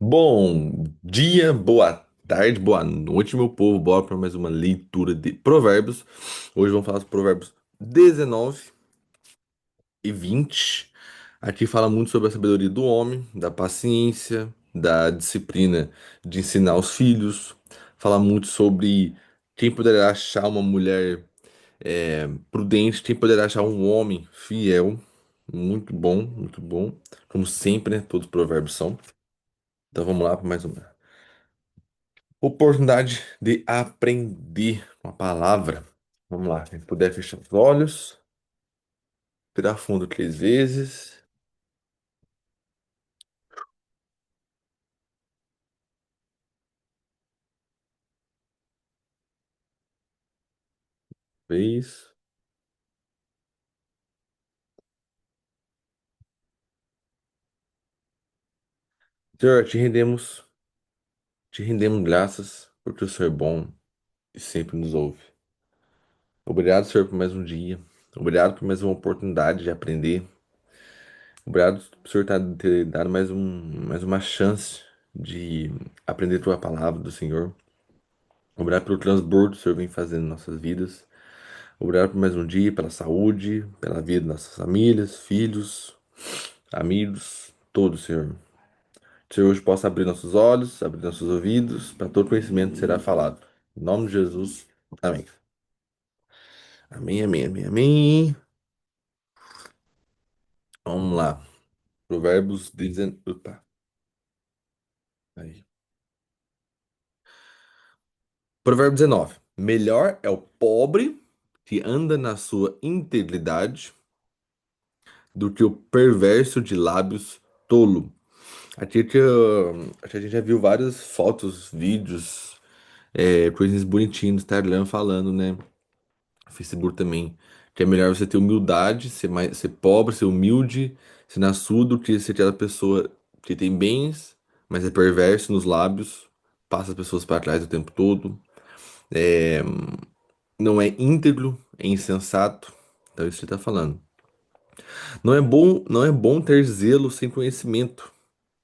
Bom dia, boa tarde, boa noite, meu povo. Bora para mais uma leitura de Provérbios. Hoje vamos falar dos Provérbios 19 e 20. Aqui fala muito sobre a sabedoria do homem, da paciência, da disciplina de ensinar os filhos. Fala muito sobre quem poderá achar uma mulher prudente, quem poderá achar um homem fiel. Muito bom, muito bom. Como sempre, né? Todos os provérbios são. Então vamos lá para mais uma. Oportunidade de aprender uma palavra. Vamos lá, se puder fechar os olhos, respirar fundo 3 vezes. Vez. Senhor, te rendemos graças, porque o Senhor é bom e sempre nos ouve. Obrigado, Senhor, por mais um dia. Obrigado por mais uma oportunidade de aprender. Obrigado por Senhor ter dado mais uma chance de aprender a tua palavra do Senhor. Obrigado pelo transbordo que o Senhor vem fazendo em nossas vidas. Obrigado por mais um dia, pela saúde, pela vida de nossas famílias, filhos, amigos, todos, Senhor. Que o Senhor hoje possa abrir nossos olhos, abrir nossos ouvidos, para todo conhecimento será falado. Em nome de Jesus, amém. Amém, amém, amém, amém. Vamos lá. Provérbios 19. Opa, aí. Provérbio 19. Melhor é o pobre que anda na sua integridade do que o perverso de lábios tolo. Aqui a gente já viu várias fotos, vídeos, coisas bonitinhas no Instagram falando, né? Facebook também. Que é melhor você ter humildade, ser pobre, ser humilde, ser nascido, que ser aquela pessoa que tem bens, mas é perverso nos lábios, passa as pessoas para trás o tempo todo, não é íntegro, é insensato. Então, isso que você está falando. Não é bom ter zelo sem conhecimento,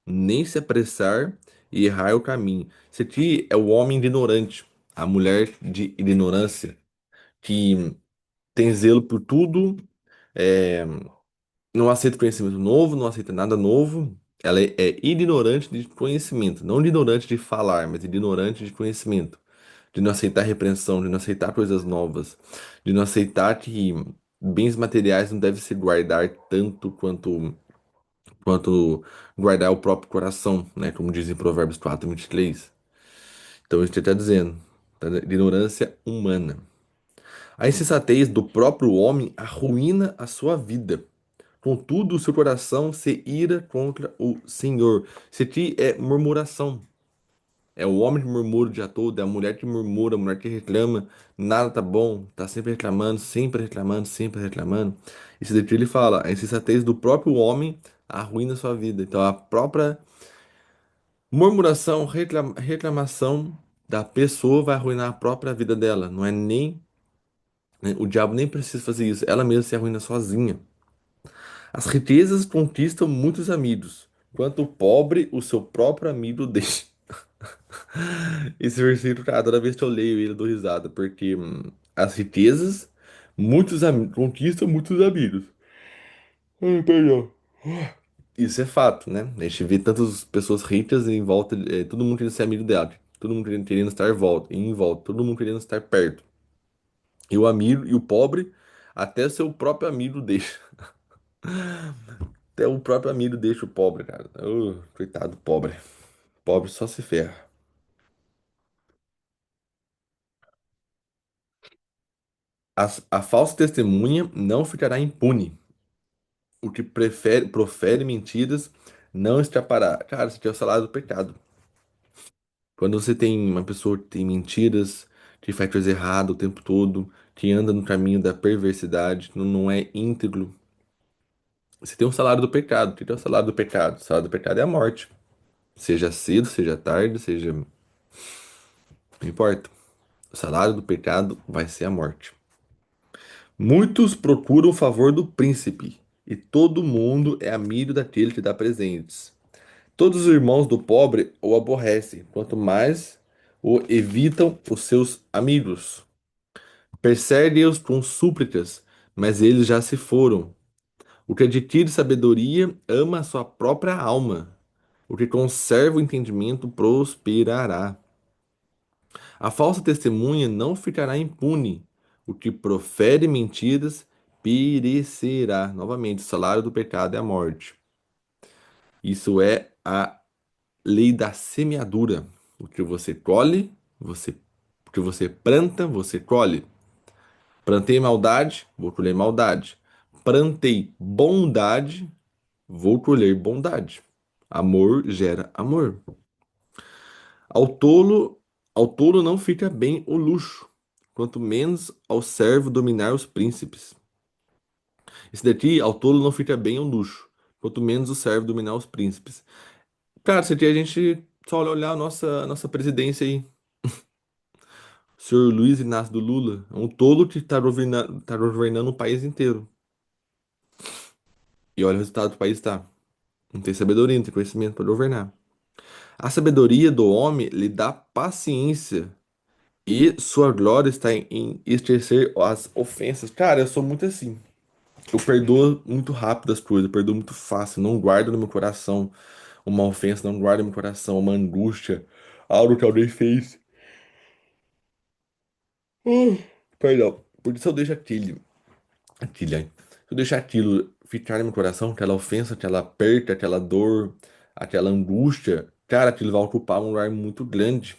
nem se apressar e errar o caminho. Esse aqui é o homem ignorante, a mulher de ignorância, que tem zelo por tudo, é, não aceita conhecimento novo, não aceita nada novo. Ela é ignorante de conhecimento, não ignorante de falar, mas ignorante de conhecimento, de não aceitar repreensão, de não aceitar coisas novas, de não aceitar que bens materiais não devem se guardar tanto quanto guardar o próprio coração, né? Como diz em Provérbios 4:23. Então, isso que está dizendo, tá? Ignorância humana. A insensatez do próprio homem arruína a sua vida. Contudo, o seu coração se ira contra o Senhor. Isso aqui é murmuração. É o homem que murmura o dia todo, é a mulher que murmura, a mulher que reclama, nada tá bom, tá sempre reclamando, sempre reclamando, sempre reclamando. Isso daqui ele fala, a insensatez do próprio homem arruína a sua vida. Então, a própria murmuração, reclamação da pessoa vai arruinar a própria vida dela. Não é nem, né, o diabo nem precisa fazer isso. Ela mesma se arruina sozinha. As riquezas conquistam muitos amigos, quanto o pobre o seu próprio amigo deixa. Esse versículo, cara, toda vez que eu leio ele, eu dou risada, porque as riquezas conquistam muitos amigos. Ai, perdão. Isso é fato, né? A gente vê tantas pessoas ricas em volta, todo mundo querendo ser amigo dela, todo mundo querendo estar em volta, todo mundo querendo estar perto. E o amigo e o pobre, até seu próprio amigo deixa. Até o próprio amigo deixa o pobre, cara. Coitado do pobre. Pobre só se ferra. A falsa testemunha não ficará impune. O que profere mentiras não escapará. Cara, isso aqui é o salário do pecado. Quando você tem uma pessoa que tem mentiras, que faz coisa errada o tempo todo, que anda no caminho da perversidade, não é íntegro, você tem um salário do pecado. O que é o salário do pecado? O salário do pecado é a morte. Seja cedo, seja tarde, seja. Não importa. O salário do pecado vai ser a morte. Muitos procuram o favor do príncipe, e todo mundo é amigo daquele que dá presentes. Todos os irmãos do pobre o aborrecem, quanto mais o evitam os seus amigos. Persegue-os com súplicas, mas eles já se foram. O que adquire sabedoria ama a sua própria alma. O que conserva o entendimento prosperará. A falsa testemunha não ficará impune. O que profere mentiras perecerá. Novamente, o salário do pecado é a morte. Isso é a lei da semeadura. O que você colhe, você, o que você planta, você colhe. Plantei maldade, vou colher maldade. Plantei bondade, vou colher bondade. Amor gera amor. Ao tolo, ao tolo não fica bem o luxo, quanto menos ao servo dominar os príncipes. Esse daqui, ao tolo não fica bem o luxo, quanto menos o servo dominar os príncipes. Cara, isso aqui a gente só olhar a nossa presidência aí. O senhor Luiz Inácio do Lula é um tolo que tá governando o país inteiro. E olha o resultado do país tá. Não tem sabedoria, não tem conhecimento para governar. A sabedoria do homem lhe dá paciência e sua glória está em esquecer as ofensas. Cara, eu sou muito assim. Eu perdoo muito rápido as coisas, eu perdoo muito fácil. Não guardo no meu coração uma ofensa, não guardo no meu coração uma angústia, algo que alguém fez. Uh, Perdão. Por isso eu deixo aquilo, se eu deixar aquilo ficar no meu coração, aquela ofensa, aquela perca, aquela dor, aquela angústia, cara, aquilo vai ocupar um lugar muito grande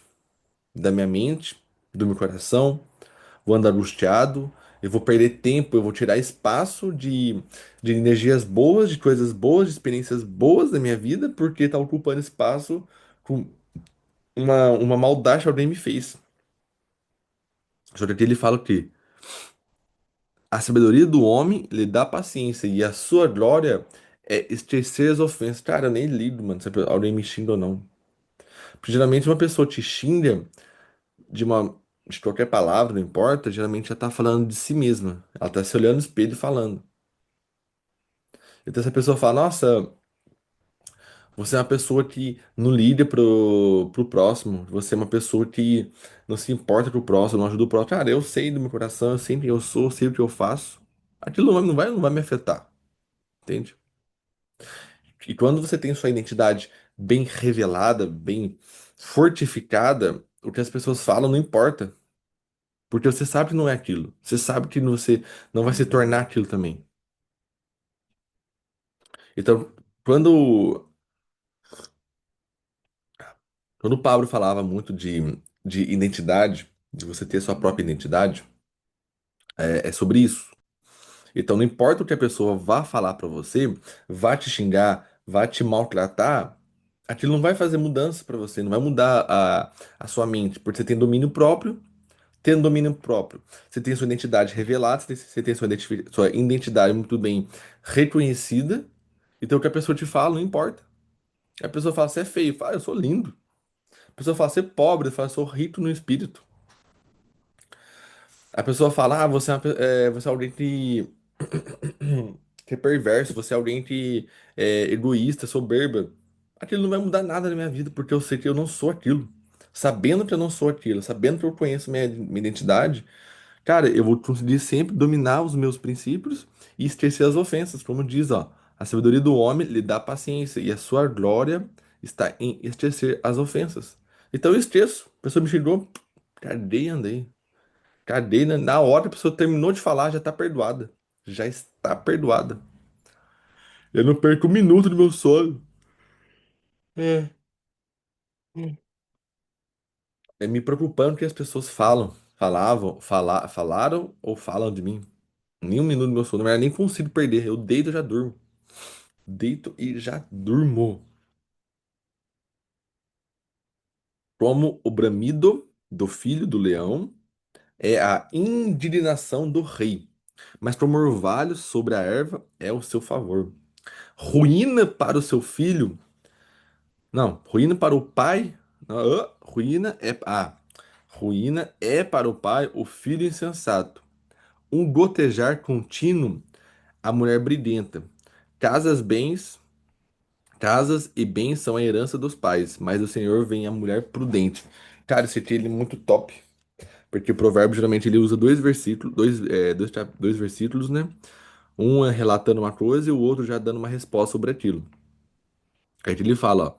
da minha mente, do meu coração. Vou andar angustiado, eu vou perder tempo, eu vou tirar espaço de energias boas, de coisas boas, de experiências boas da minha vida, porque tá ocupando espaço com uma maldade que alguém me fez. Só que aqui ele fala que a sabedoria do homem lhe dá paciência e a sua glória é esquecer as ofensas. Cara, eu nem ligo, mano, se alguém me xinga ou não. Porque geralmente uma pessoa te xinga de uma de qualquer palavra, não importa, geralmente já tá falando de si mesma. Ela tá se olhando no espelho e falando. Então essa pessoa fala, nossa, você é uma pessoa que não liga pro próximo, você é uma pessoa que não se importa com o próximo, não ajuda o próximo. Cara, eu sei do meu coração, eu sei quem eu sou, eu sei o que eu faço. Aquilo não vai me afetar, entende? E quando você tem sua identidade bem revelada, bem fortificada, o que as pessoas falam não importa. Porque você sabe que não é aquilo. Você sabe que você não vai se tornar aquilo também. Então, quando, quando o Pablo falava muito de identidade, de você ter sua própria identidade, é sobre isso. Então, não importa o que a pessoa vá falar pra você, vá te xingar, vá te maltratar, aquilo não vai fazer mudança pra você, não vai mudar a sua mente, porque você tem domínio próprio. Tendo domínio próprio, você tem sua identidade revelada, você tem sua identidade muito bem reconhecida, então o que a pessoa te fala não importa. A pessoa fala, você é feio, fala, eu sou lindo. A pessoa fala, você é pobre, fala, eu sou rico no espírito. A pessoa fala, você é alguém que é perverso, você é alguém que é egoísta, soberba. Aquilo não vai mudar nada na minha vida, porque eu sei que eu não sou aquilo. Sabendo que eu não sou aquilo, sabendo que eu conheço minha identidade, cara, eu vou conseguir sempre dominar os meus princípios e esquecer as ofensas, como diz, ó. A sabedoria do homem lhe dá paciência e a sua glória está em esquecer as ofensas. Então eu esqueço. A pessoa me xingou, cadê, andei. Cadê, na hora que a pessoa terminou de falar, já está perdoada. Já está perdoada. Eu não perco um minuto do meu sono. É. É me preocupando que as pessoas falaram ou falam de mim. Nem um minuto do meu sono, mas eu nem consigo perder. Eu deito e já durmo. Deito e já durmo. Como o bramido do filho do leão é a indignação do rei, mas como orvalho sobre a erva é o seu favor. Ruína para o seu filho. Não, ruína para o pai. Não, ruína é para o pai o filho insensato. Um gotejar contínuo a mulher brilhanta. Casas bens Casas e bens são a herança dos pais, mas do Senhor vem a mulher prudente. Cara, esse aqui ele é muito top, porque o provérbio geralmente ele usa dois versículos, dois versículos, né? Um é relatando uma coisa e o outro já dando uma resposta sobre aquilo. Aí ele fala, ó,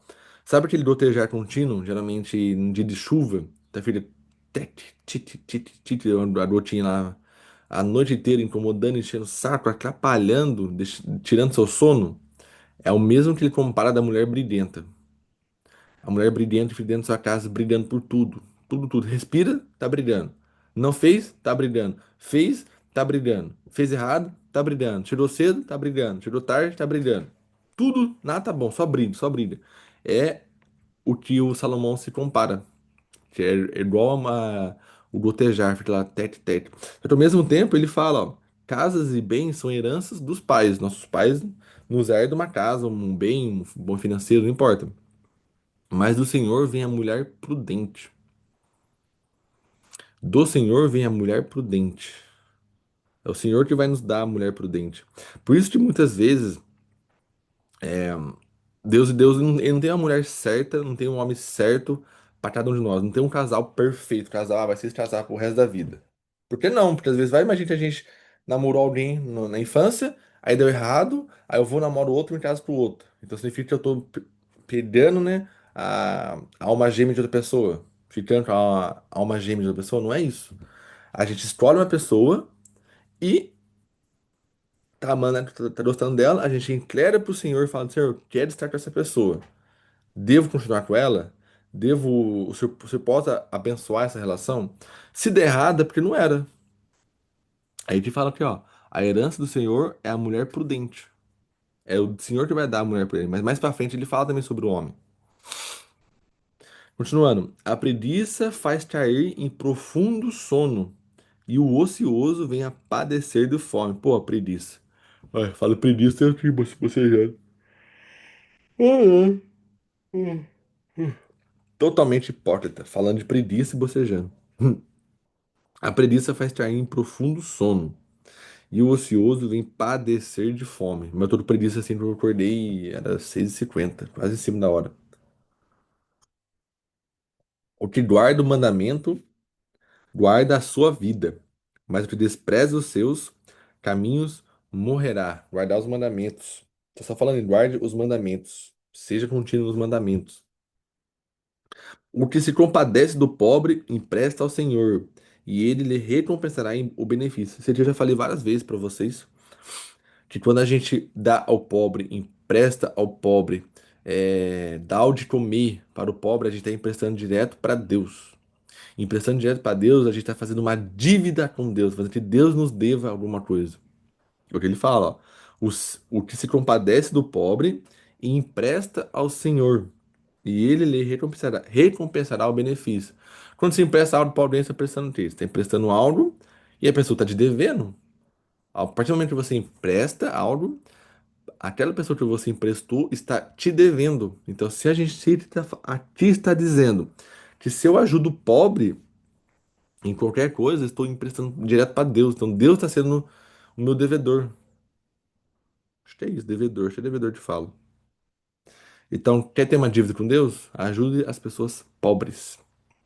sabe aquele gotejar contínuo, geralmente em dia de chuva, tá filho, tet, tit, tit, tit, a gotinha lá a noite inteira incomodando, enchendo o saco, atrapalhando, tirando seu sono? É o mesmo que ele compara da mulher brilhenta. A mulher brilhante fica dentro da sua casa, brilhando por tudo. Tudo, tudo. Respira, tá brilhando. Não fez, tá brilhando. Fez, tá brilhando. Fez errado, tá brilhando. Chegou cedo, tá brilhando. Chegou tarde, tá brilhando. Tudo, nada tá bom, só brilha, só brilha. É o que o Salomão se compara. Que é igual o gotejar, fica lá, tete, tete. Só que ao mesmo tempo ele fala, ó, casas e bens são heranças dos pais. Nossos pais nos herdam uma casa, um bem, um bom financeiro, não importa. Mas do Senhor vem a mulher prudente. Do Senhor vem a mulher prudente. É o Senhor que vai nos dar a mulher prudente. Por isso que muitas vezes Deus ele não tem uma mulher certa, não tem um homem certo para cada um de nós. Não tem um casal perfeito. Casal, vai ser esse casal pro resto da vida. Por que não? Porque às vezes vai, imagina que a gente namorou alguém na infância, aí deu errado, aí eu vou namoro outro e me caso com o outro. Então significa que eu tô pegando, né, a alma gêmea de outra pessoa. Ficando com a alma gêmea de outra pessoa. Não é isso. A gente escolhe uma pessoa e tá amando, né, tá gostando dela, a gente entrega pro Senhor e fala, Senhor, eu quero estar com essa pessoa. Devo continuar com ela? Devo, o senhor pode abençoar essa relação? Se der errado, é porque não era. Aí ele fala aqui, ó, a herança do Senhor é a mulher prudente. É o Senhor que vai dar a mulher para ele. Mas mais pra frente ele fala também sobre o homem. Continuando, a preguiça faz cair em profundo sono e o ocioso vem a padecer de fome. Pô, a preguiça. Ai, fala preguiça, eu aqui bocejando. Totalmente hipócrita, falando de preguiça e bocejando. A preguiça faz cair em profundo sono e o ocioso vem padecer de fome. Mas eu tô com preguiça assim que eu acordei, era 6h50, quase em cima da hora. O que guarda o mandamento, guarda a sua vida. Mas o que despreza os seus caminhos morrerá. Guardar os mandamentos. Tô só falando em guarde os mandamentos. Seja contínuo nos mandamentos. O que se compadece do pobre empresta ao Senhor, e ele lhe recompensará o benefício. Isso aqui eu já falei várias vezes para vocês, que quando a gente dá ao pobre, empresta ao pobre, dá o de comer para o pobre, a gente está emprestando direto para Deus. Emprestando direto para Deus, a gente está fazendo uma dívida com Deus, fazendo que Deus nos deva alguma coisa. É o que ele fala, ó. O que se compadece do pobre e empresta ao Senhor, e ele lhe recompensará o benefício. Quando você empresta algo para alguém, você está prestando o quê? Você está emprestando algo e a pessoa está te devendo. A partir do momento que você empresta algo, aquela pessoa que você emprestou está te devendo. Então, se a gente se ele aqui está dizendo que se eu ajudo o pobre em qualquer coisa, eu estou emprestando direto para Deus. Então, Deus está sendo o meu devedor. Acho que é isso, devedor. Acho que é devedor de falo. Então, quer ter uma dívida com Deus? Ajude as pessoas pobres.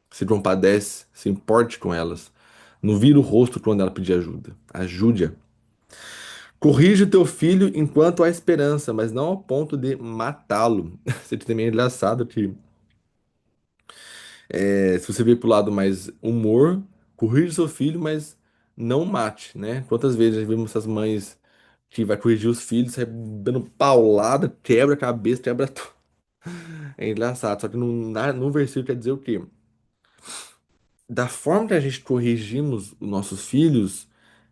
Se compadece, se importe com elas. Não vira o rosto quando ela pedir ajuda. Ajude-a. Corrige o teu filho enquanto há esperança, mas não ao ponto de matá-lo. Isso aqui também é engraçado que, se você vir pro lado mais humor, corrige seu filho, mas não mate, né? Quantas vezes já vimos essas mães que vai corrigir os filhos, sai dando paulada, quebra a cabeça, quebra tudo. É engraçado, só que no versículo quer dizer o quê? Da forma que a gente corrigimos os nossos filhos,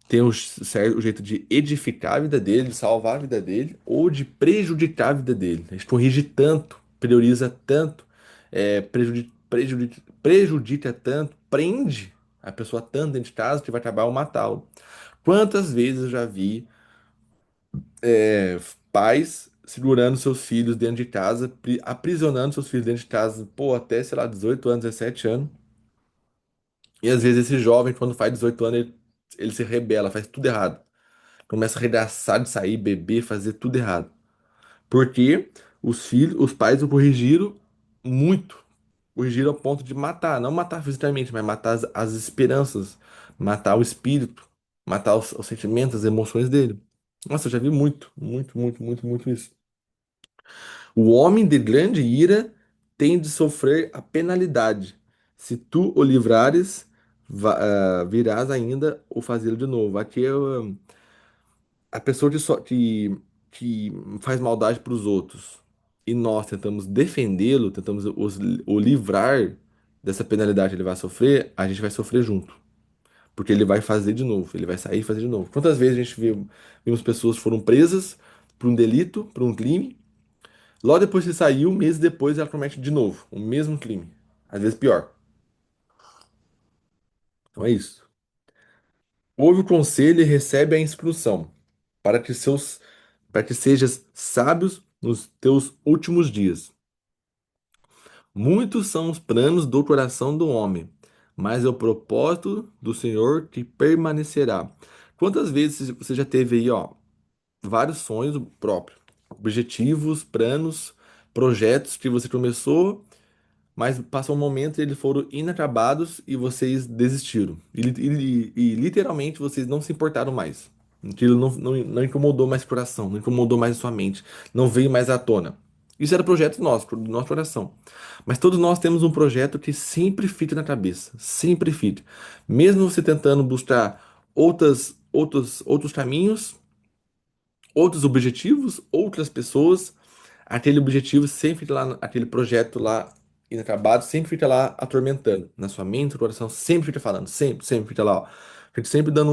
tem o jeito de edificar a vida dele, de salvar a vida dele, ou de prejudicar a vida dele. A gente corrige tanto, prioriza tanto, prejudica tanto, prende a pessoa tanto dentro de casa que vai acabar o matá-lo. Quantas vezes eu já vi pais segurando seus filhos dentro de casa, aprisionando seus filhos dentro de casa, pô, até, sei lá, 18 anos, 17 anos. E às vezes esse jovem, quando faz 18 anos, ele se rebela, faz tudo errado. Começa a arregaçar de sair, beber, fazer tudo errado. Porque os pais o corrigiram muito. Corrigiram ao ponto de matar, não matar fisicamente, mas matar as esperanças, matar o espírito, matar os sentimentos, as emoções dele. Nossa, eu já vi muito, muito, muito, muito, muito isso. O homem de grande ira tem de sofrer a penalidade. Se tu o livrares, virás ainda o fazê-lo de novo. Aqui é a pessoa que faz maldade para os outros e nós tentamos defendê-lo, tentamos o livrar dessa penalidade que ele vai sofrer, a gente vai sofrer junto. Porque ele vai fazer de novo, ele vai sair e fazer de novo. Quantas vezes a gente vimos pessoas que foram presas por um delito, por um crime, logo depois que saiu, meses depois ela comete de novo, o mesmo crime. Às vezes pior. Então é isso. Ouve o conselho e recebe a instrução, para que seus, para que sejas sábios nos teus últimos dias. Muitos são os planos do coração do homem, mas é o propósito do Senhor que permanecerá. Quantas vezes você já teve aí, ó, vários sonhos próprios, objetivos, planos, projetos que você começou, mas passou um momento e eles foram inacabados e vocês desistiram. E literalmente vocês não se importaram mais. Aquilo não incomodou mais o coração, não incomodou mais a sua mente, não veio mais à tona. Isso era projeto nosso, do nosso coração. Mas todos nós temos um projeto que sempre fica na cabeça, sempre fica. Mesmo você tentando buscar outros caminhos, outros objetivos, outras pessoas, aquele objetivo sempre fica lá, aquele projeto lá inacabado, sempre fica lá atormentando. Na sua mente, no coração, sempre fica falando, sempre, sempre fica lá, ó. Fica sempre dando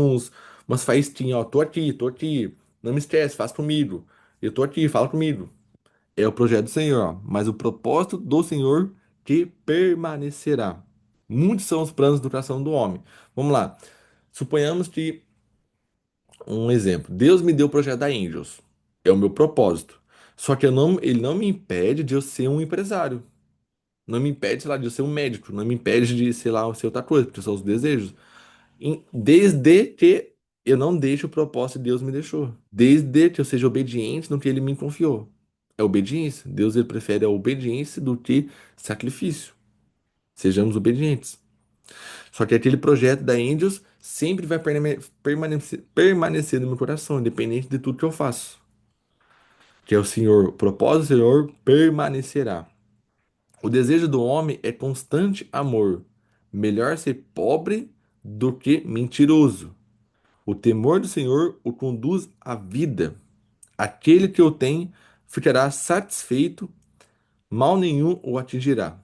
umas faísquinhas, ó, tô aqui, não me esquece, faz comigo. Eu tô aqui, fala comigo. É o projeto do Senhor, ó, mas o propósito do Senhor que permanecerá. Muitos são os planos do coração do homem. Vamos lá. Suponhamos que um exemplo. Deus me deu o projeto da Angels. É o meu propósito. Só que ele não me impede de eu ser um empresário. Não me impede, sei lá, de eu ser um médico. Não me impede de, sei lá, ser outra coisa, porque são os desejos. Desde que eu não deixe o propósito que Deus me deixou. Desde que eu seja obediente no que ele me confiou. É obediência. Deus ele prefere a obediência do que sacrifício. Sejamos obedientes. Só que aquele projeto da Angels sempre vai permanecer no meu coração, independente de tudo que eu faço. Que é o Senhor, o propósito do Senhor permanecerá. O desejo do homem é constante amor. Melhor ser pobre do que mentiroso. O temor do Senhor o conduz à vida. Aquele que o tem ficará satisfeito, mal nenhum o atingirá.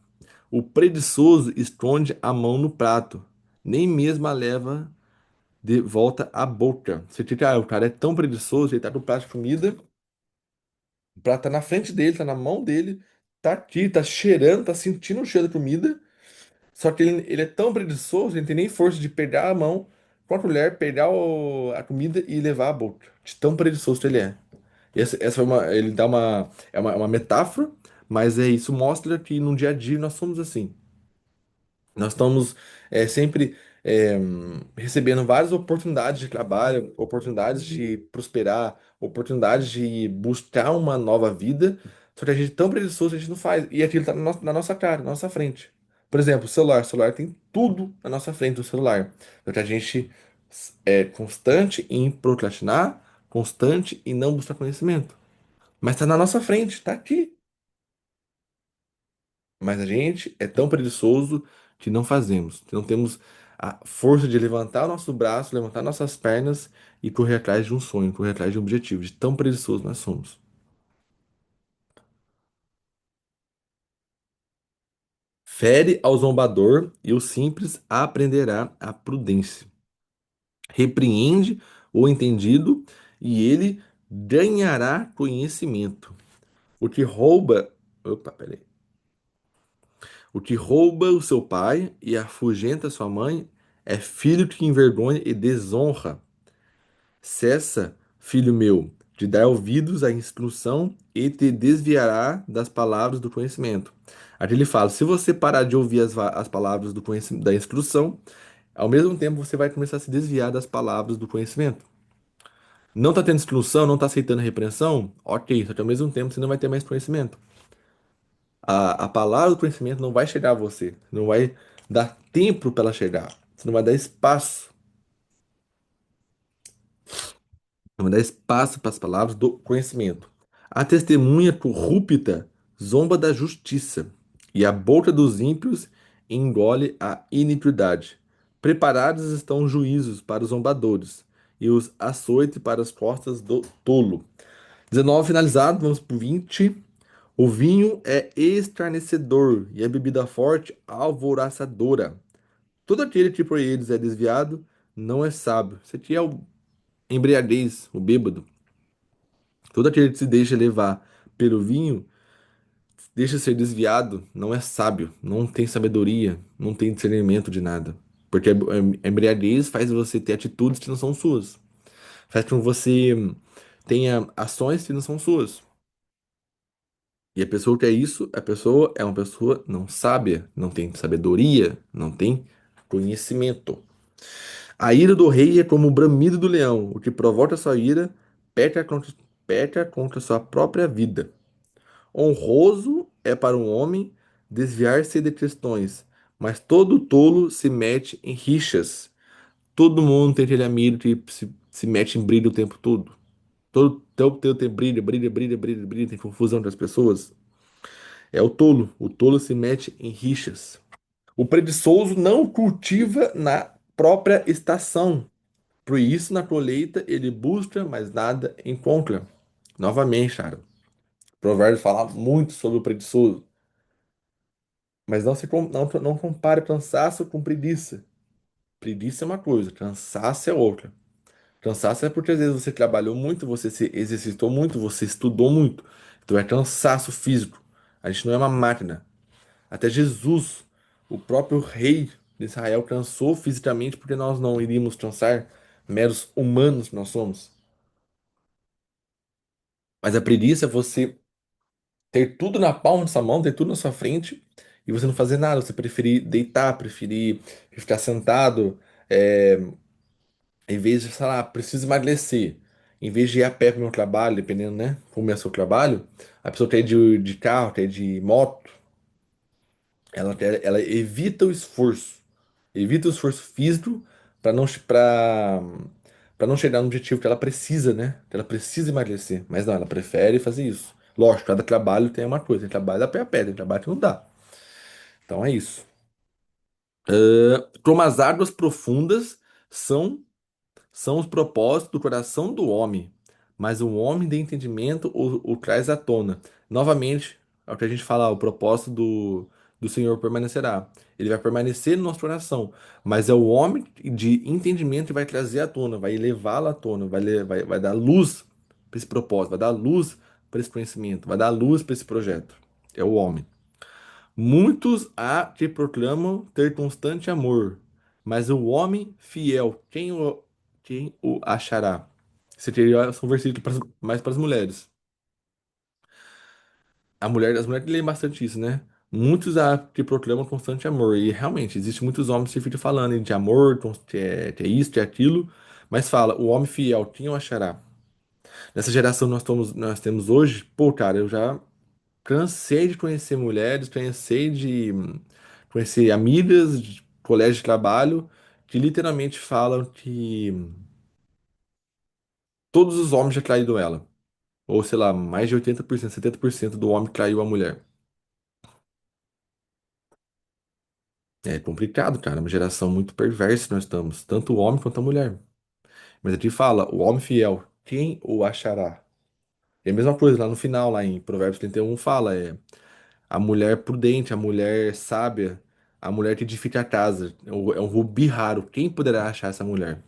O preguiçoso esconde a mão no prato, nem mesmo a leva de volta à boca. Você fica, o cara é tão preguiçoso, ele tá no prato de comida, o prato tá na frente dele, tá na mão dele, tá aqui, tá cheirando, tá sentindo o cheiro da comida, só que ele é tão preguiçoso, ele não tem nem força de pegar a mão com a colher, pegar a comida e levar à boca. De tão preguiçoso que ele é. Essa foi ele dá é uma metáfora, mas isso mostra que no dia a dia nós somos assim. Nós estamos sempre recebendo várias oportunidades de trabalho, oportunidades de prosperar, oportunidades de buscar uma nova vida, só que a gente é tão preguiçoso, a gente não faz. E aquilo está na nossa cara, na nossa frente. Por exemplo, o celular tem tudo na nossa frente, o celular. Só que a gente é constante em procrastinar, constante em não buscar conhecimento. Mas está na nossa frente, está aqui. Mas a gente é tão preguiçoso que não fazemos, que não temos a força de levantar o nosso braço, levantar nossas pernas e correr atrás de um sonho, correr atrás de um objetivo, de tão preguiçoso nós somos. Fere ao zombador e o simples aprenderá a prudência. Repreende o entendido e ele ganhará conhecimento. O que rouba. Opa, peraí. O que rouba o seu pai e afugenta sua mãe é filho que envergonha e desonra. Cessa, filho meu, de dar ouvidos à instrução e te desviará das palavras do conhecimento. Aqui ele fala: se você parar de ouvir as palavras do conhecimento, da instrução, ao mesmo tempo você vai começar a se desviar das palavras do conhecimento. Não tá tendo instrução, não tá aceitando a repreensão? Ok, só que ao mesmo tempo você não vai ter mais conhecimento. A palavra do conhecimento não vai chegar a você. Não vai dar tempo para ela chegar. Você não vai dar espaço. Não vai dar espaço para as palavras do conhecimento. A testemunha corrupta zomba da justiça, e a boca dos ímpios engole a iniquidade. Preparados estão os juízos para os zombadores, e os açoites para as costas do tolo. 19 finalizado, vamos pro 20. O vinho é escarnecedor e a bebida forte alvoraçadora. Todo aquele que por eles é desviado não é sábio. Isso aqui é o embriaguez, o bêbado. Todo aquele que se deixa levar pelo vinho, deixa ser desviado, não é sábio, não tem sabedoria, não tem discernimento de nada. Porque a embriaguez faz você ter atitudes que não são suas. Faz com que você tenha ações que não são suas. E a pessoa que é isso, a pessoa é uma pessoa não sábia, não tem sabedoria, não tem conhecimento. A ira do rei é como o bramido do leão, o que provoca sua ira, peca contra sua própria vida. Honroso é para um homem desviar-se de questões, mas todo tolo se mete em rixas. Todo mundo tem aquele amigo que se mete em briga o tempo todo. Todo tempo tem briga, briga, briga, briga, briga, tem confusão entre as pessoas. É o tolo. O tolo se mete em rixas. O preguiçoso não cultiva na própria estação. Por isso, na colheita, ele busca, mas nada encontra. Novamente, cara. O provérbio fala muito sobre o preguiçoso. Mas não compare cansaço com preguiça. Preguiça é uma coisa, cansaço é outra. Cansaço é porque às vezes você trabalhou muito, você se exercitou muito, você estudou muito. Então é cansaço físico. A gente não é uma máquina. Até Jesus, o próprio rei de Israel, cansou fisicamente porque nós não iríamos cansar, meros humanos que nós somos. Mas a preguiça é você ter tudo na palma da sua mão, ter tudo na sua frente e você não fazer nada. Você preferir deitar, preferir ficar sentado, é, em vez de, sei lá, preciso emagrecer. Em vez de ir a pé para o meu trabalho, dependendo, né, como é o seu trabalho, a pessoa quer ir de carro, quer ir de moto, ela evita o esforço físico para não chegar no objetivo que ela precisa, né? Que ela precisa emagrecer. Mas não, ela prefere fazer isso. Lógico, cada trabalho tem uma coisa. Tem trabalho da pé a pé, tem trabalho que não dá. Então é isso. Como as águas profundas são são os propósitos do coração do homem, mas o homem de entendimento o traz à tona. Novamente, é o que a gente fala, o propósito do Senhor permanecerá. Ele vai permanecer no nosso coração, mas é o homem de entendimento que vai trazer à tona, vai levá-lo à tona, vai dar luz para esse propósito, vai dar luz para esse conhecimento, vai dar luz para esse projeto. É o homem. Muitos há que proclamam ter constante amor, mas o homem fiel, quem o achará? Esse aqui são versículos mais para as mulheres. As mulheres leem bastante isso, né? Muitos há que proclamam constante amor, e realmente, existem muitos homens que ficam falando de amor, que é isso, que é aquilo, mas fala, o homem fiel, quem o achará? Nessa geração nós temos hoje, pô, cara, eu já cansei de conhecer mulheres, cansei de conhecer amigas de colégio de trabalho que literalmente falam que todos os homens já traíram ela. Ou sei lá, mais de 80%, 70% do homem traiu a mulher. É complicado, cara. É uma geração muito perversa que nós estamos, tanto o homem quanto a mulher. Mas aqui fala, o homem fiel, quem o achará? E a mesma coisa lá no final, lá em Provérbios 31, fala, a mulher prudente, a mulher sábia, a mulher que edifica a casa. É um rubi raro. Quem poderá achar essa mulher?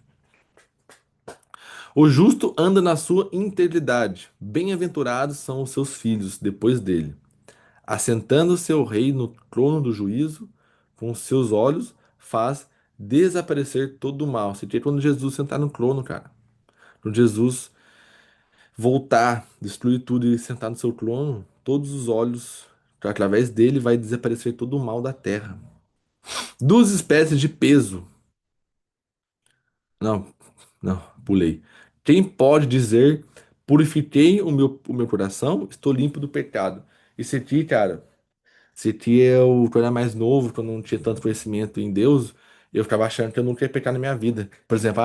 O justo anda na sua integridade. Bem-aventurados são os seus filhos depois dele. Assentando seu rei no trono do juízo, com os seus olhos faz desaparecer todo o mal. Você quer quando Jesus sentar no trono, cara. Quando Jesus voltar, destruir tudo e sentar no seu trono, todos os olhos, através dele, vai desaparecer todo o mal da terra. Duas espécies de peso. Não, não, pulei. Quem pode dizer, purifiquei o meu coração, estou limpo do pecado? Isso aqui, cara, se aqui eu, quando eu era mais novo, quando eu não tinha tanto conhecimento em Deus, eu ficava achando que eu nunca ia pecar na minha vida. Por exemplo,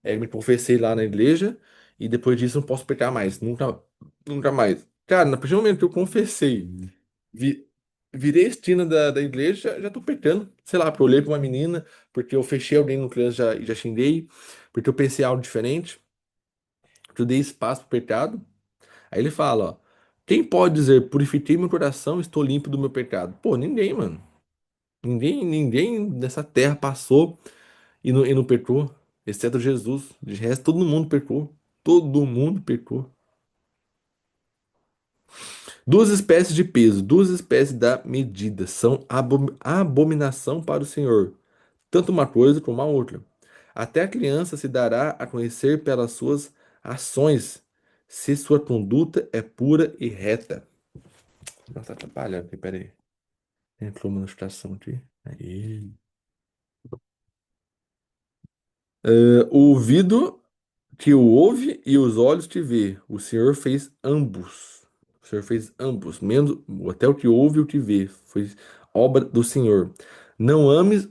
me confessei lá na igreja e depois disso não posso pecar mais. Nunca, nunca mais. Cara, no partir do momento que eu confessei, vi, virei a esquina da igreja, já tô pecando. Sei lá, porque eu olhei pra uma menina, porque eu fechei alguém no criança e já xinguei, porque eu pensei algo diferente, que eu dei espaço pro pecado. Aí ele fala, ó, quem pode dizer, purifiquei meu coração, estou limpo do meu pecado? Pô, ninguém, mano. Ninguém nessa terra passou e não pecou, exceto Jesus. De resto, todo mundo pecou. Todo mundo pecou. Duas espécies de peso, duas espécies da medida, são abominação para o Senhor, tanto uma coisa como a outra. Até a criança se dará a conhecer pelas suas ações, se sua conduta é pura e reta. Nossa, tá atrapalhando aqui, peraí. Entrou uma notificação aqui. Aí. O ouvido que o ouve e os olhos te vê. O Senhor fez ambos. O Senhor fez ambos, menos até o que ouve e o que vê. Foi obra do Senhor. Não ames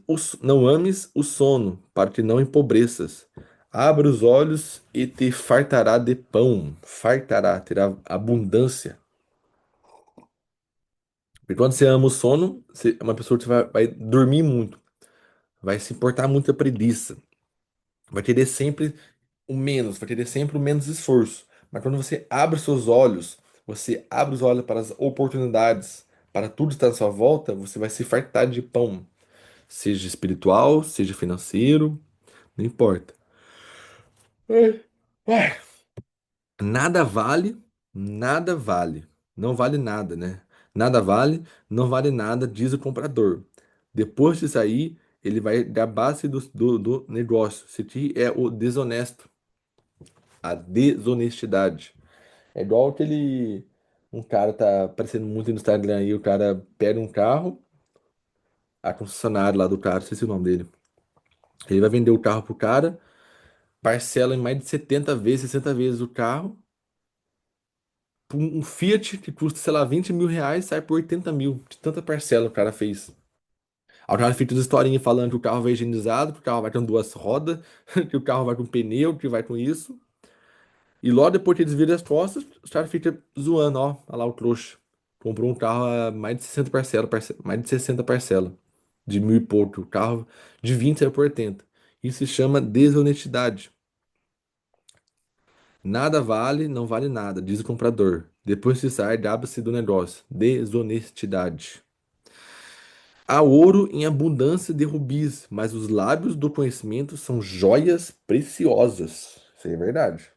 o sono, para que não empobreças. Abra os olhos e te fartará de pão. Fartará, terá abundância. Porque quando você ama o sono, você é uma pessoa que vai dormir muito, vai se importar muito a preguiça, vai querer sempre o menos, vai ter sempre o menos esforço. Mas quando você abre os seus olhos, você abre os olhos para as oportunidades, para tudo que está à sua volta, você vai se fartar de pão. Seja espiritual, seja financeiro, não importa. Ai, ai. Nada vale, nada vale. Não vale nada, né? Nada vale, não vale nada, diz o comprador. Depois de sair, ele vai dar base do negócio. Se ti é o desonesto, a desonestidade. É igual aquele. Um cara tá aparecendo muito no Instagram aí, o cara pega um carro, a concessionária lá do cara, não sei se é o nome dele. Ele vai vender o carro pro cara, parcela em mais de 70 vezes, 60 vezes o carro. Um Fiat que custa, sei lá, 20 mil reais, sai por 80 mil. De tanta parcela o cara fez. Aí o cara fez toda a historinha falando que o carro vai higienizado, que o carro vai com duas rodas, que o carro vai com pneu, que vai com isso. E logo depois que eles viram as costas, os caras ficam zoando, ó. Olha lá o trouxa. Comprou um carro a mais de 60 parcelas, mais de 60 parcelas. De mil e pouco. O carro de 20 saiu por 80. Isso se chama desonestidade. Nada vale, não vale nada, diz o comprador. Depois que sai, abre-se do negócio. Desonestidade. Há ouro em abundância de rubis, mas os lábios do conhecimento são joias preciosas. Isso aí é verdade.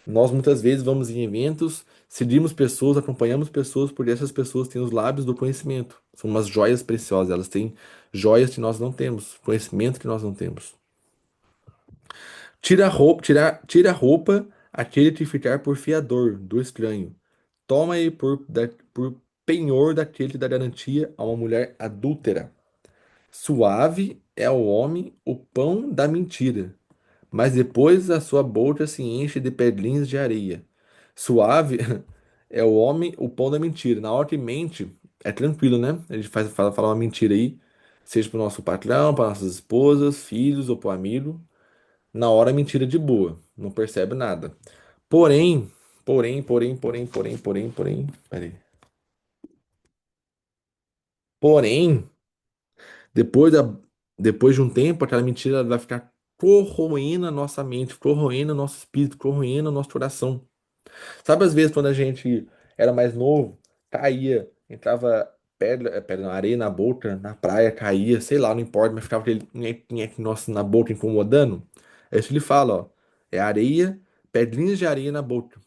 Nós muitas vezes vamos em eventos, seguimos pessoas, acompanhamos pessoas, porque essas pessoas têm os lábios do conhecimento. São umas joias preciosas, elas têm joias que nós não temos, conhecimento que nós não temos. Tira a roupa aquele que ficar por fiador do estranho. Toma-e por penhor daquele que dá garantia a uma mulher adúltera. Suave é o homem o pão da mentira, mas depois a sua boca se enche de pedrinhas de areia. Suave é o homem, o pão da mentira. Na hora que mente, é tranquilo, né? A gente fala uma mentira aí, seja pro nosso patrão, para nossas esposas, filhos ou pro amigo. Na hora, mentira de boa, não percebe nada. Porém, peraí. Porém, depois, da, depois de um tempo, aquela mentira vai ficar corroendo a nossa mente, corroendo o nosso espírito, corroendo o nosso coração. Sabe, às vezes, quando a gente era mais novo, caía, entrava pedra, areia na boca, na praia, caía, sei lá, não importa, mas ficava aquele nheque, nossa, na boca incomodando. É isso que ele fala, ó. É areia, pedrinhas de areia na boca.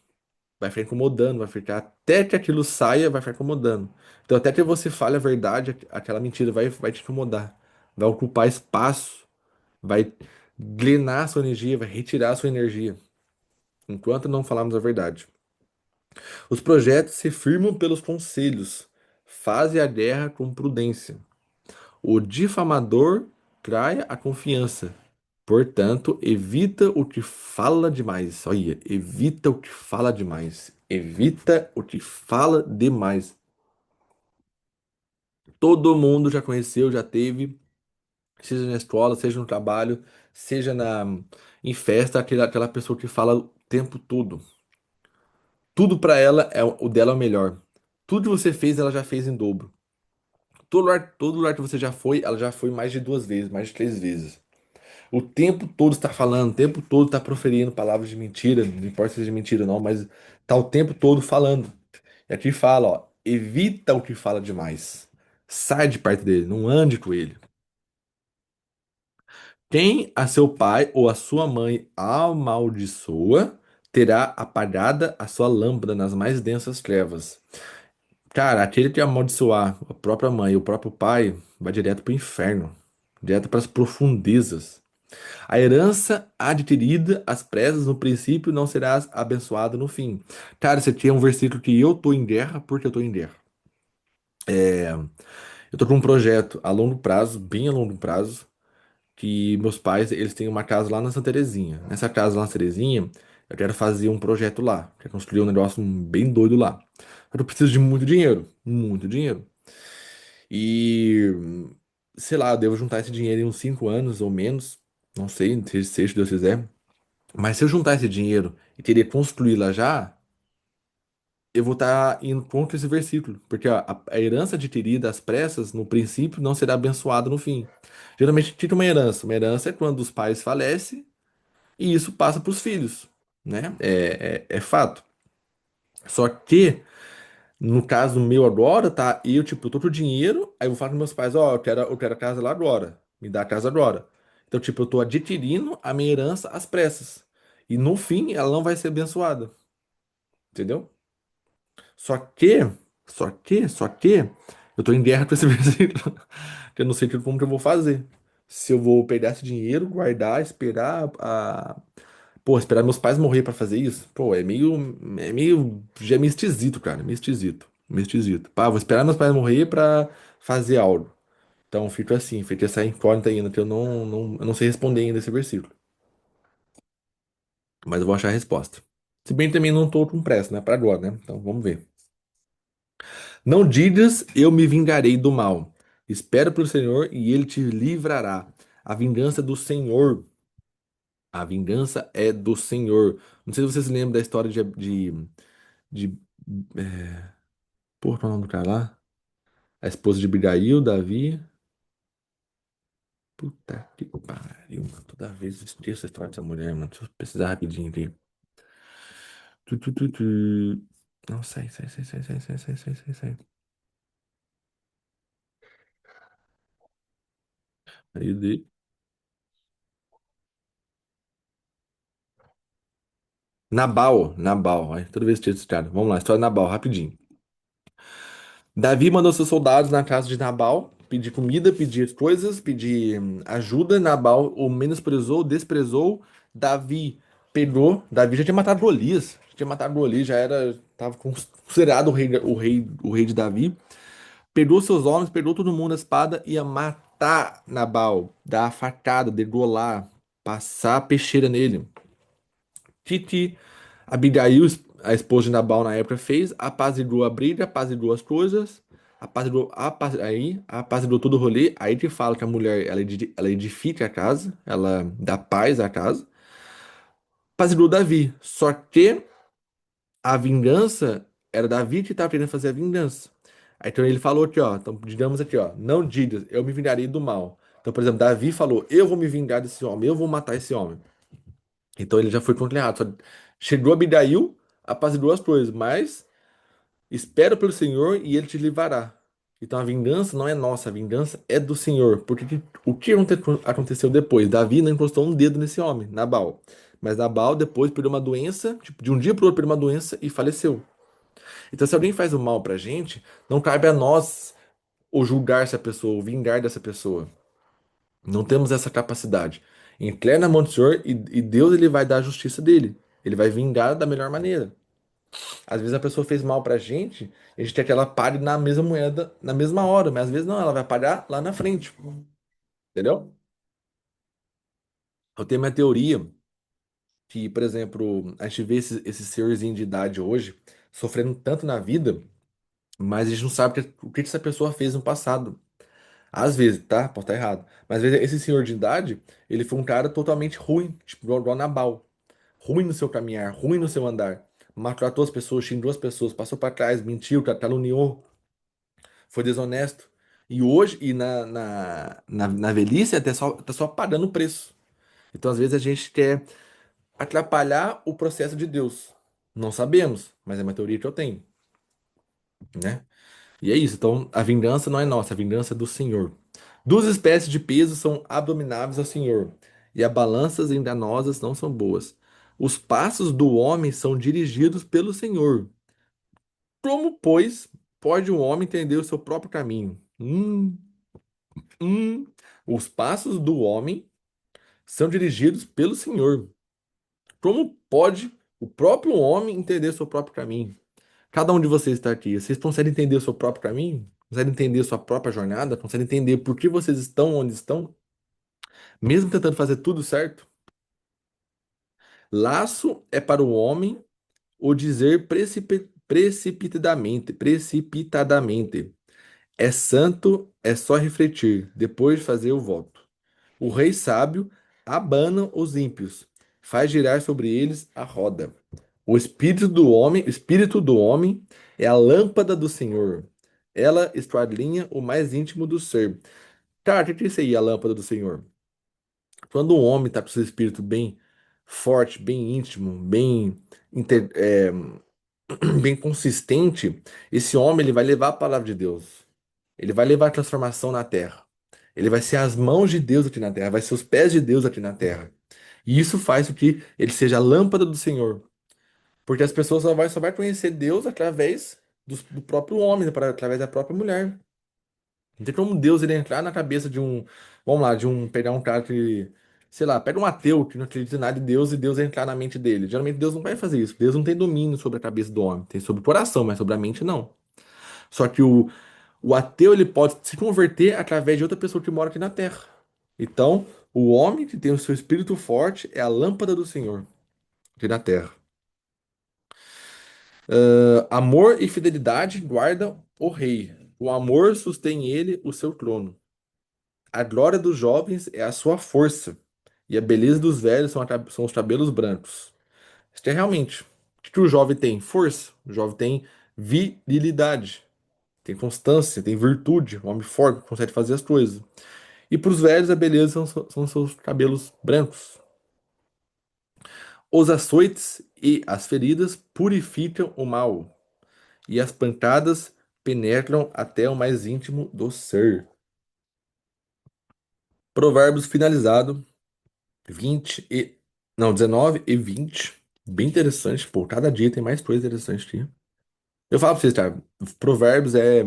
Vai ficar incomodando, vai ficar até que aquilo saia, vai ficar incomodando. Então, até que você fale a verdade, aquela mentira vai te incomodar. Vai ocupar espaço, vai drenar a sua energia, vai retirar a sua energia. Enquanto não falarmos a verdade. Os projetos se firmam pelos conselhos, fazem a guerra com prudência. O difamador trai a confiança, Portanto, evita o que fala demais. Olha, evita o que fala demais. Evita o que fala demais. Todo mundo já conheceu, já teve, seja na escola, seja no trabalho, seja em festa, aquela pessoa que fala o tempo todo. Tudo pra ela é o dela é o melhor. Tudo que você fez, ela já fez em dobro. Todo lugar que você já foi, ela já foi mais de 2 vezes, mais de 3 vezes. O tempo todo está falando, o tempo todo está proferindo palavras de mentira, não importa se seja mentira ou não, mas tá o tempo todo falando. E aqui fala, ó, evita o que fala demais. Sai de perto dele, não ande com ele. Quem a seu pai ou a sua mãe amaldiçoa, terá apagada a sua lâmpada nas mais densas trevas. Cara, aquele que amaldiçoar a própria mãe e o próprio pai vai direto para o inferno, direto para as profundezas. A herança adquirida às pressas no princípio não serás abençoado no fim. Cara, esse aqui é um versículo que eu tô em guerra porque eu tô em guerra. Eu tô com um projeto a longo prazo, bem a longo prazo, que meus pais, eles têm uma casa lá na Santa Terezinha. Nessa casa lá na Santa Terezinha, eu quero fazer um projeto lá, quero construir um negócio bem doido lá. Eu preciso de muito dinheiro, muito dinheiro. E, sei lá, eu devo juntar esse dinheiro em uns 5 anos ou menos, não sei, se Deus quiser. Mas se eu juntar esse dinheiro e querer construir lá já, eu vou estar indo contra esse versículo. Porque ó, a herança adquirida às pressas, no princípio, não será abençoada no fim. Geralmente, tira uma herança. Uma herança é quando os pais falecem e isso passa para os filhos, né? É fato. Só que, no caso meu agora, tá? Eu, tipo, eu tô com dinheiro, aí eu vou falar com meus pais, ó, eu quero a casa lá agora. Me dá a casa agora. Então, tipo, eu tô adquirindo a minha herança às pressas. E no fim, ela não vai ser abençoada. Entendeu? Só que, eu tô em guerra com esse versículo. Que eu não sei como que eu vou fazer. Se eu vou pegar esse dinheiro, guardar, Pô, esperar meus pais morrer pra fazer isso? Pô, já é meio esquisito, cara. Meio esquisito. Meio esquisito. Pá, vou esperar meus pais morrer pra fazer algo. Então, fico assim, fica essa incógnita ainda, que eu não sei responder ainda esse versículo. Mas eu vou achar a resposta. Se bem que também não tô com pressa, né? Pra agora, né? Então, vamos ver. Não digas, eu me vingarei do mal. Espera pelo Senhor e ele te livrará. A vingança é do Senhor. A vingança é do Senhor. Não sei se vocês lembram da história de porra, qual é o nome do cara lá? A esposa de Abigail, Davi. Puta que pariu, mano. Toda vez eu esqueço a história dessa mulher, mano. Deixa eu pesquisar rapidinho aqui. Tu, tu, tu, tu. Não, sai, sai, sai, sai, sai, sai, sai, sai, sai, sai. Aí de... Nabal. Ai, toda vez que eu esqueço esse cara. Vamos lá, história de Nabal, rapidinho. Davi mandou seus soldados na casa de Nabal, pedir comida, pedir coisas, pedir ajuda. Nabal o menosprezou, desprezou. Davi já tinha matado Golias, já tinha matado Golias, já era, tava considerado o rei de Davi. Pegou seus homens, pegou todo mundo a espada, ia matar Nabal, dar a facada, degolar, passar a peixeira nele. Que Abigail, a esposa de Nabal na época, fez, apaziguou a briga, apaziguou as coisas, apaziguou todo o rolê. Aí que fala que a mulher, ela edifica a casa, ela dá paz à casa. Apaziguou Davi. Só que a vingança era Davi que estava querendo fazer a vingança. Aí, então ele falou aqui, ó, então digamos aqui, ó, não digas, eu me vingarei do mal. Então, por exemplo, Davi falou, eu vou me vingar desse homem, eu vou matar esse homem. Então ele já foi contra errado. Só chegou Abigail, apaziguou as coisas, mas espera pelo Senhor e ele te livrará. Então a vingança não é nossa, a vingança é do Senhor. Porque o que aconteceu depois? Davi não encostou um dedo nesse homem, Nabal. Mas Nabal depois pegou uma doença, tipo, de um dia para outro pegou uma doença e faleceu. Então se alguém faz o mal pra gente, não cabe a nós ou julgar essa pessoa, ou vingar dessa pessoa. Não temos essa capacidade. Inclina a mão do Senhor e Deus ele vai dar a justiça dele. Ele vai vingar da melhor maneira. Às vezes a pessoa fez mal pra gente, e a gente quer que ela pague na mesma moeda, na mesma hora, mas às vezes não, ela vai pagar lá na frente. Entendeu? Eu tenho minha teoria que, por exemplo, a gente vê esse senhorzinho de idade hoje sofrendo tanto na vida, mas a gente não sabe o que essa pessoa fez no passado. Às vezes, tá? Posso estar errado. Mas às vezes esse senhor de idade, ele foi um cara totalmente ruim, tipo igual Nabal. Ruim no seu caminhar, ruim no seu andar. Maltratou as pessoas, xingou as pessoas, passou pra trás, mentiu, caluniou, foi desonesto. E hoje, na velhice, até só, tá só pagando o preço. Então, às vezes, a gente quer atrapalhar o processo de Deus. Não sabemos, mas é uma teoria que eu tenho, né? E é isso. Então, a vingança não é nossa, a vingança é do Senhor. Duas espécies de peso são abomináveis ao Senhor, e as balanças enganosas não são boas. Os passos do homem são dirigidos pelo Senhor. Como, pois, pode o homem entender o seu próprio caminho? Hum. Os passos do homem são dirigidos pelo Senhor. Como pode o próprio homem entender o seu próprio caminho? Cada um de vocês está aqui. Vocês conseguem entender o seu próprio caminho? Conseguem entender a sua própria jornada? Conseguem entender por que vocês estão onde estão? Mesmo tentando fazer tudo certo? Laço é para o homem o dizer precipitadamente. É santo, é só refletir, depois de fazer o voto. O rei sábio abana os ímpios, faz girar sobre eles a roda. O espírito do homem é a lâmpada do Senhor. Ela esquadrinha o mais íntimo do ser. Cara, o que é isso aí, a lâmpada do Senhor? Quando o homem está com seu espírito bem forte, bem íntimo, bem consistente, esse homem ele vai levar a palavra de Deus. Ele vai levar a transformação na terra. Ele vai ser as mãos de Deus aqui na terra, vai ser os pés de Deus aqui na terra. E isso faz com que ele seja a lâmpada do Senhor. Porque as pessoas só vai conhecer Deus através do próprio homem, através da própria mulher. Não tem como Deus ele entrar na cabeça de um, vamos lá, pegar um cara que, sei lá, pega um ateu que não acredita em nada de Deus e Deus entrar na mente dele. Geralmente Deus não vai fazer isso. Deus não tem domínio sobre a cabeça do homem. Tem sobre o coração, mas sobre a mente não. Só que o ateu ele pode se converter através de outra pessoa que mora aqui na Terra. Então, o homem que tem o seu espírito forte é a lâmpada do Senhor aqui na Terra. Amor e fidelidade guardam o rei. O amor sustém ele, o seu trono. A glória dos jovens é a sua força, e a beleza dos velhos são os cabelos brancos. Isso é realmente. O que o jovem tem? Força. O jovem tem virilidade, tem constância, tem virtude. Um homem forte consegue fazer as coisas. E para os velhos, a beleza são seus cabelos brancos. Os açoites e as feridas purificam o mal, e as pancadas penetram até o mais íntimo do ser. Provérbios finalizado, 20 e. Não, 19 e 20. Bem interessante, pô. Cada dia tem mais coisa interessante aqui. Eu falo pra vocês, cara, Provérbios é.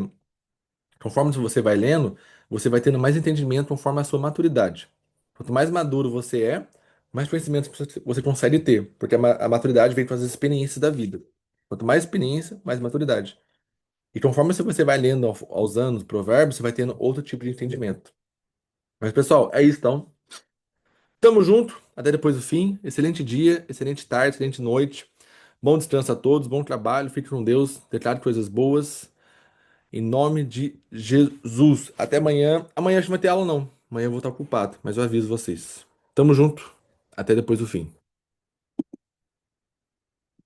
Conforme você vai lendo, você vai tendo mais entendimento conforme a sua maturidade. Quanto mais maduro você é, mais conhecimento você consegue ter, porque a maturidade vem com as experiências da vida. Quanto mais experiência, mais maturidade. E conforme você vai lendo aos anos provérbios, você vai tendo outro tipo de entendimento. Mas, pessoal, é isso então. Tamo junto, até depois do fim. Excelente dia, excelente tarde, excelente noite. Bom descanso a todos, bom trabalho, fique com Deus, declare coisas boas. Em nome de Jesus. Até amanhã. Amanhã a gente não vai ter aula, não. Amanhã eu vou estar ocupado, mas eu aviso vocês. Tamo junto. Até depois do fim.